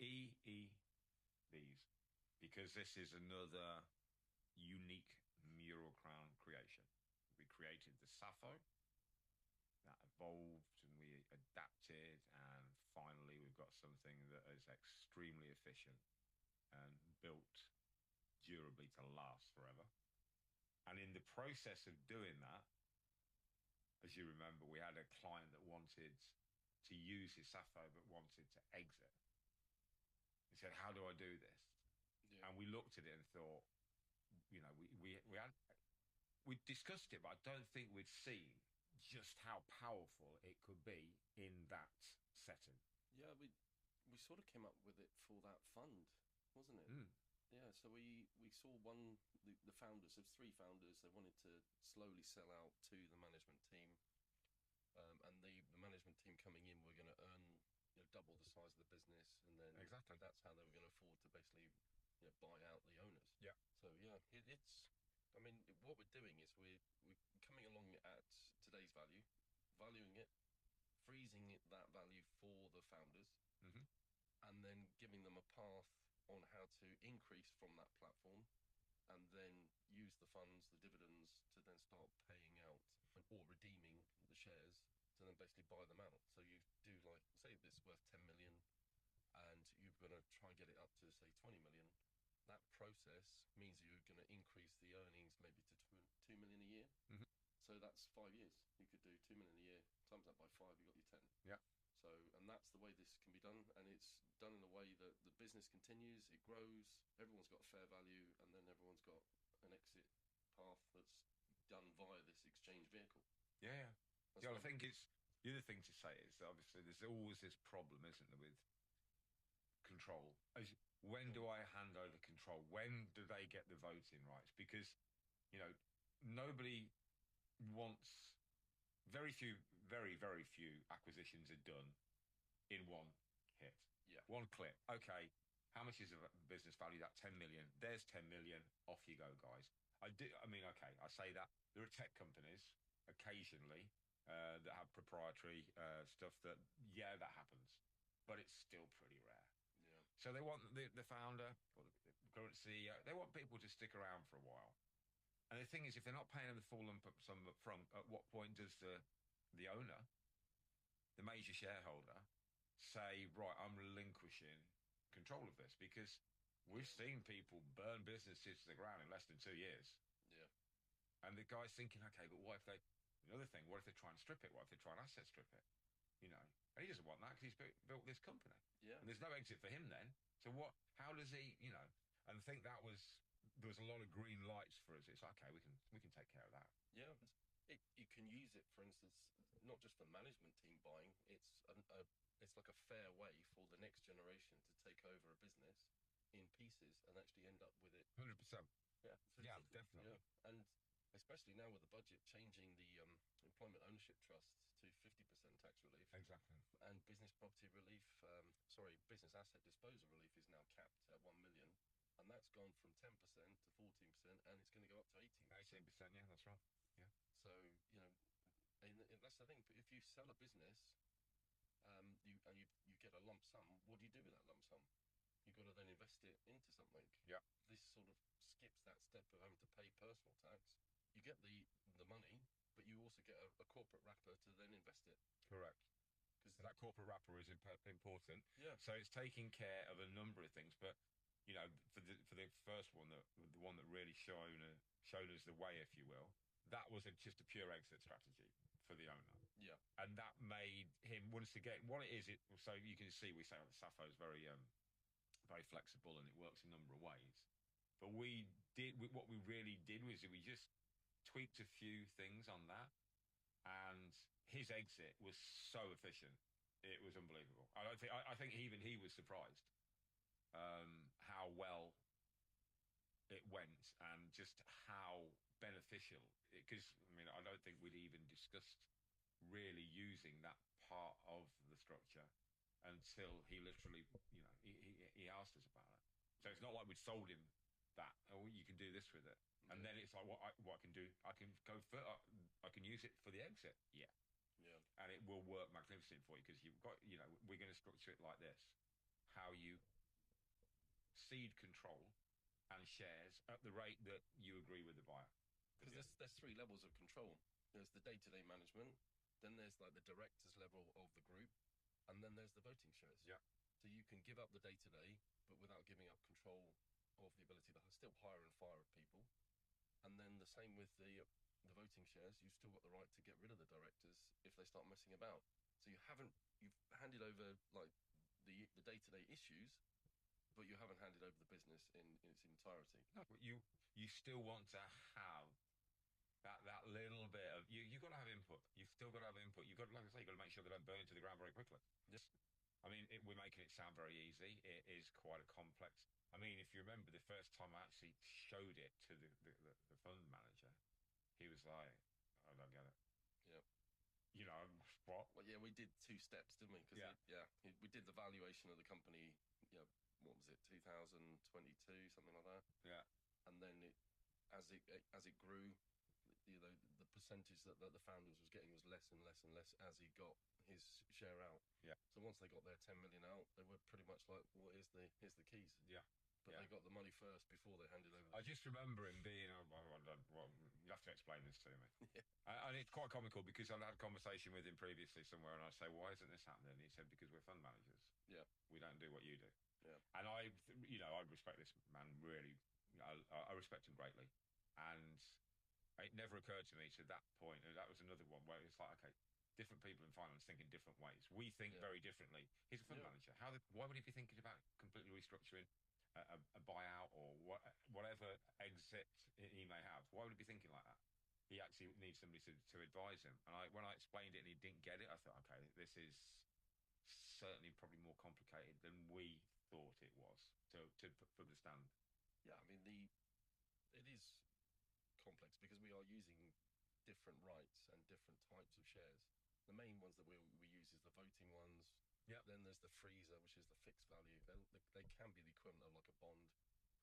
EEVs, because this is another unique Mural Crown creation. We created the Sappho, that evolved and we adapted, and finally we've got something that is extremely efficient and built durably to last forever. And in the process of doing that, as you remember, we had a client that wanted to use his Sappho but wanted to exit. He said, how do I do this? Yeah. And we looked at it and thought, we discussed it, but I don't think we'd seen just how powerful it could be in that setting. Yeah, we sort of came up with it for that fund, wasn't it? Yeah, so we saw the founders, there's three founders, they wanted to slowly sell out to the management team, and the management team coming in were going to earn double the size of the business, and then exactly that's how they were going to afford to basically buy out the owners. Yeah. So yeah, it's. I mean, what we're doing is we're coming along at today's value, valuing it, freezing that value for the founders, and then giving them a path on how to increase from that platform, and then use the funds, the dividends, to then start paying out or redeeming the shares to then basically buy them out. So you do, like, say this worth 10 million, and you're going to try and get it up to, say, 20 million. That process means you're going to increase the earnings maybe to 2 million a year. So that's 5 years. You could do 2 million a year, times that by 5, you got your 10. Yeah. So, and that's the way this can be done, and it's done in a way that the business continues, it grows, everyone's got a fair value, and then everyone's got an exit path that's done via this exchange vehicle. Yeah. Yeah, I think it's the other thing to say is obviously there's always this problem, isn't there, with control. When do I hand over control? When do they get the voting rights? Because, nobody wants... Very few acquisitions are done in one hit. Yeah. One clip. Okay, how much is a business value? That 10 million. There's 10 million. Off you go, guys. I say that. There are tech companies, occasionally, that have proprietary stuff that happens. But it's still pretty rare. Yeah. So they want the founder or the current CEO, they want people to stick around for a while. And the thing is, if they're not paying them the full lump sum up front, at what point does the owner, the major shareholder, say, right, I'm relinquishing control of this? Because we've seen people burn businesses to the ground in less than 2 years. Yeah. And the guy's thinking, okay, but what if they... Another thing, what if they try and strip it? What if they try and asset strip it? And he doesn't want that because he's built this company. Yeah. And there's no exit for him then. So how does he, And I think there was a lot of green lights for us. It's like, okay, we can take care of that. Yeah. You can use it, for instance, not just for management team buying. It's like a fair way for the next generation to take over a business in pieces and actually end up with it. 100%. Yeah. Yeah, definitely. Yeah. And especially now with the budget changing the employment ownership trust to 50% tax relief. Exactly. And business property relief, business asset disposal relief is now capped at 1 million. And that's gone from 10% to 14%, and it's going to go up to 18%. 18%, yeah, that's right. Yeah. So, and that's the thing. If you sell a business, you get a lump sum, what do you do with that lump sum? You've got to then invest it into something. Yeah. This sort of skips that step of having to pay personal tax. You get the money, but you also get a corporate wrapper to then invest it. Correct. Because that corporate wrapper is important. Yeah. So it's taking care of a number of things. But, for the first one, the one that really showed us the way, if you will, that was just a pure exit strategy for the owner. Yeah. And that made him, once again, what it is, so you can see, we say the Sappho is very flexible and it works in a number of ways. But what we really did was we just tweaked a few things on that, and his exit was so efficient, it was unbelievable. I think even he was surprised how well it went and just how beneficial. Because I don't think we'd even discussed really using that part of the structure until he literally, he asked us about it. So it's not like we'd sold him that. Oh, you can do this with it. And then it's like, what I can do, I can go further, I can use it for the exit. Yeah. Yeah. And it will work magnificent for you because you've got, we're going to structure it like this. how you cede control and shares at the rate that you agree with the buyer. Because there's three levels of control. There's the day-to-day management, then there's like the directors level of the group, and then there's the voting shares. Yeah. So you can give up the day-to-day, but without giving up control of the ability to still hire and fire people. And then the same with the voting shares. You've still got the right to get rid of the directors if they start messing about. So you've handed over like the day-to-day issues, but you haven't handed over the business in its entirety. No, but you still want to have that little bit of you've got to have input. You've still got to have input. You've got to, like I say, you've got to make sure they don't burn into the ground very quickly. Yes. I mean, we're making it sound very easy. It is quite a complex. I mean, if you remember the first time I actually showed it to the fund manager, he was like, "I don't get it." Yeah. You know what? Well, yeah, we did 2 steps, didn't we? Because we did the valuation of the company. Yeah, what was it? 2022, something like that. Yeah. And then as it grew, the percentage that the founders was getting was less and less and less as he got his share out. Yeah. So once they got their 10 million out, they were pretty much like, well, here's the keys. Yeah. But they got the money first before they handed over. I just remember him being, well, you have to explain this to me. Yeah. And it's quite comical because I've had a conversation with him previously somewhere, and I say, why isn't this happening? And he said, because we're fund managers. Yeah. We don't do what you do. Yeah. And I respect this man really. I respect him greatly. And it never occurred to me to that point, and that was another one where it's like, okay, different people in finance think in different ways. We think very differently. He's a fund manager. Why would he be thinking about completely restructuring a buyout or whatever exit he may have? Why would he be thinking like that? He actually needs somebody to advise him. And when I explained it and he didn't get it, I thought, okay, this is certainly probably more complicated than we thought it was to understand. Yeah, I mean it is complex because we are using different rights and different types of shares. The main ones that we use is the voting ones. Yeah. Then there's the freezer, which is the fixed value. They can be the equivalent of like a bond,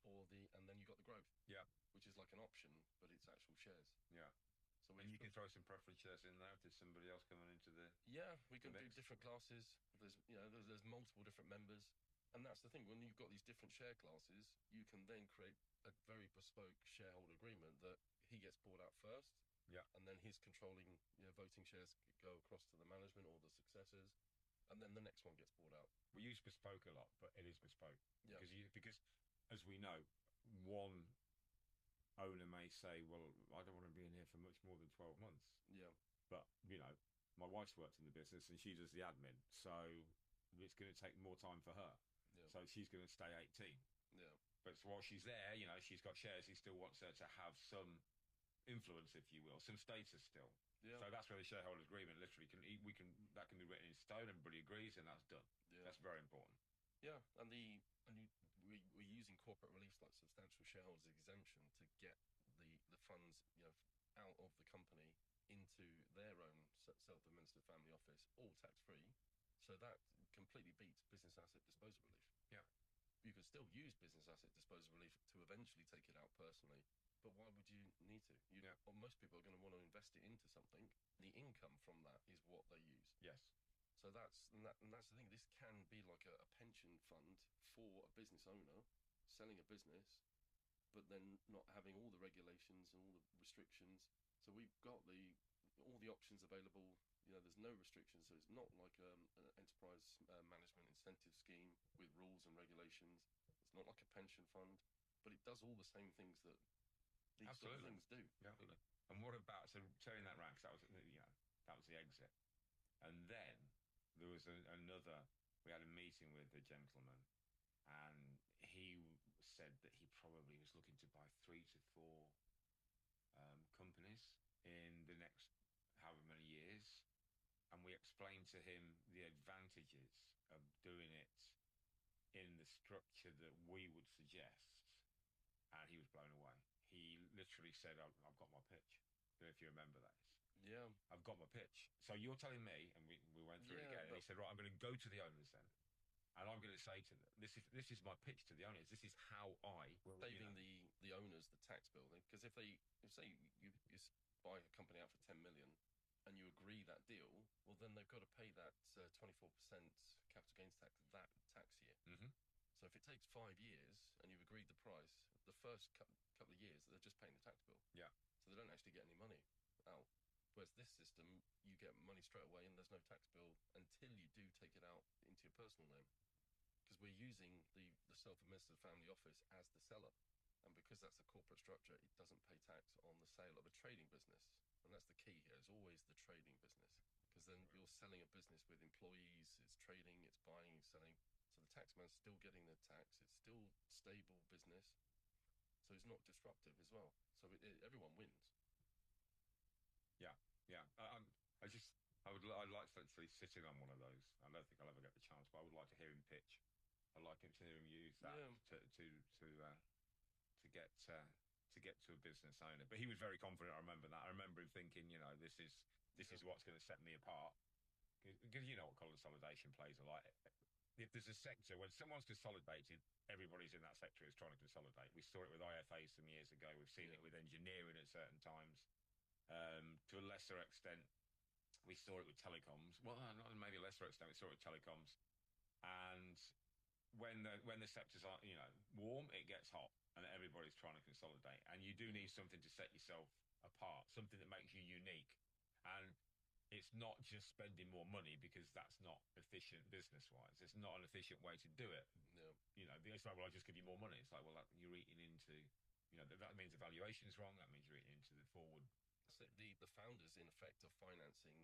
and then you got the growth. Yeah. Which is like an option, but it's actual shares. Yeah. So and you can throw some preference shares in there if there's somebody else coming into the. Yeah, we can do different classes. There's multiple different members, and that's the thing. When you've got these different share classes, you can then create a very bespoke shareholder agreement that he gets bought out first. Yeah. And then his controlling voting shares go across to the management or the successors, and then the next one gets bought out. We use bespoke a lot, but it is bespoke. Yeah. Because as we know, one owner may say, well, I don't want to be in here for much more than 12 months. Yeah. But, my wife's worked in the business and she does the admin. So it's going to take more time for her. Yeah. So she's going to stay 18. Yeah. But while she's there, she's got shares. He still wants her to have some influence, if you will, some status still. Yeah. So that's where the shareholders agreement literally can be written in stone. Everybody agrees, and that's done. Yeah. That's very important. Yeah, and we're using corporate reliefs like substantial shareholders exemption to get the funds out of the company into their own self-administered family office, all tax-free. So that completely beats business asset disposal relief. Yeah. You can still use business asset disposal relief to eventually take it out personally, but why would you need to? Well, most people are going to want to invest it into something. The income from that is what they use. Yes. So that's the thing. This can be like a pension fund for a business owner selling a business, but then not having all the regulations and all the restrictions. So we've got all the options available. There's no restrictions. So it's not like an enterprise management incentive scheme with rules and regulations. It's not like a pension fund, but it does all the same things that these sort of things do. Yeah. And what about turning that round? Because that was the exit, and then there was another. We had a meeting with a gentleman, and he said that he probably was looking to buy 3 to 4 companies in the next however many years. And we explained to him the advantages of doing it in the structure that we would suggest, and he was blown away. He literally said, I've got my pitch. If you remember that. Yeah. I've got my pitch. So you're telling me, and we went through it again, and he said, right, I'm going to go to the owners then. And I'm going to say to them, this is my pitch to the owners. This is how I will... Saving the owners the tax bill. Because if say you buy a company out for 10 million and you agree that deal, well, then they've got to pay that 24% capital gains tax that tax year. So if it takes 5 years and you've agreed the price, the first couple of years they're just paying the tax bill. Yeah. So they don't actually get any money out. Whereas this system, you get money straight away and there's no tax bill until you do take it out into your personal name. Because we're using the self-administered family office as the seller. And because that's a corporate structure, it doesn't pay tax on the sale of a trading business. And that's the key here, is always the trading business. Because then you're selling a business with employees, it's trading, it's buying, selling. So the taxman's still getting the tax, it's still stable business. So it's not disruptive as well. So everyone wins. Yeah. I'd like to actually sit in on one of those. I don't think I'll ever get the chance, but I would like to hear him pitch. I'd like him to hear him use that to get to a business owner. But he was very confident. I remember that. I remember him thinking, this is what's going to set me apart. Because you know what consolidation plays are like. If there's a sector when someone's consolidated, everybody's in that sector is trying to consolidate. We saw it with IFA some years ago. We've seen it with engineering at certain times. To a lesser extent, we saw it with telecoms. Well, not maybe a lesser extent, we saw it with telecoms. And when the sectors are warm, it gets hot, and everybody's trying to consolidate. And you do need something to set yourself apart, something that makes you unique. And it's not just spending more money, because that's not efficient business-wise. It's not an efficient way to do it. No. It's like, well, I'll just give you more money. It's like, well, you're eating into, that means the valuation is wrong. That means you're eating into the forward. So the founders, in effect, are financing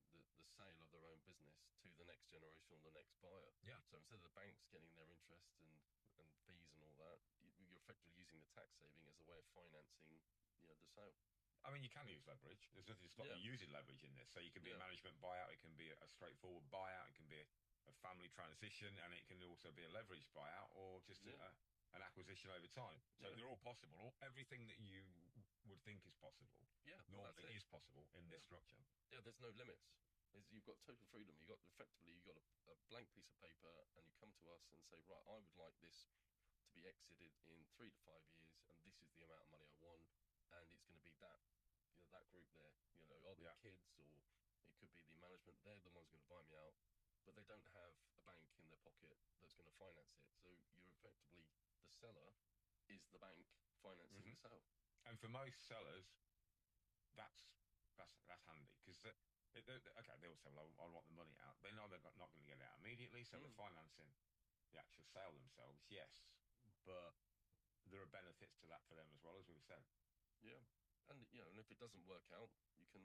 the sale of their own business to the next generation or the next buyer. Yeah. So instead of the banks getting their interest and fees and all that, you're effectively using the tax saving as a way of financing, the sale. I mean, you can use leverage. There's nothing to stop you using leverage in this. So you can be a management buyout. It can be a straightforward buyout. It can be a family transition, and it can also be a leveraged buyout, or just an acquisition over time. So they're all possible. Everything that you would think is possible, normally is possible in this structure. Yeah, there's no limits. You've got total freedom. You've got a blank piece of paper, and you come to us and say, right, I would like this to be exited in 3 to 5 years, and this is the amount of money I want, and it's going to be that group there. Are the kids, or it could be the management. They're the ones going to buy me out, but they don't have a bank in their pocket that's going to finance it. So you're effectively, the seller is the bank financing the sale. And for most sellers, that's handy, because they all say, well, I want the money out. They know they're not going to get it out immediately, so they're financing the actual sale themselves. Yes, but there are benefits to that for them as well, as we've said. Yeah, and and if it doesn't work out, you can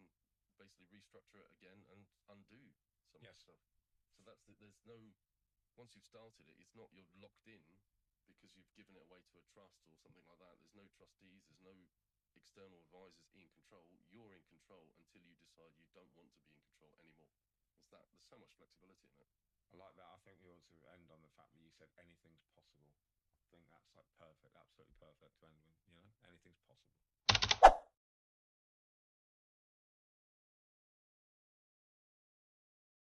basically restructure it again and undo some of the stuff. So there's no, once you've started it, it's not you're locked in because you've given it away to a trust or something like that. There's no trustees, there's no external advisors in control. You're in control until you decide you don't want to be in control anymore. There's so much flexibility in it. I like that. I think we ought to end on the fact that you said anything's possible. I think that's like perfect, absolutely perfect to end with. Anything's possible.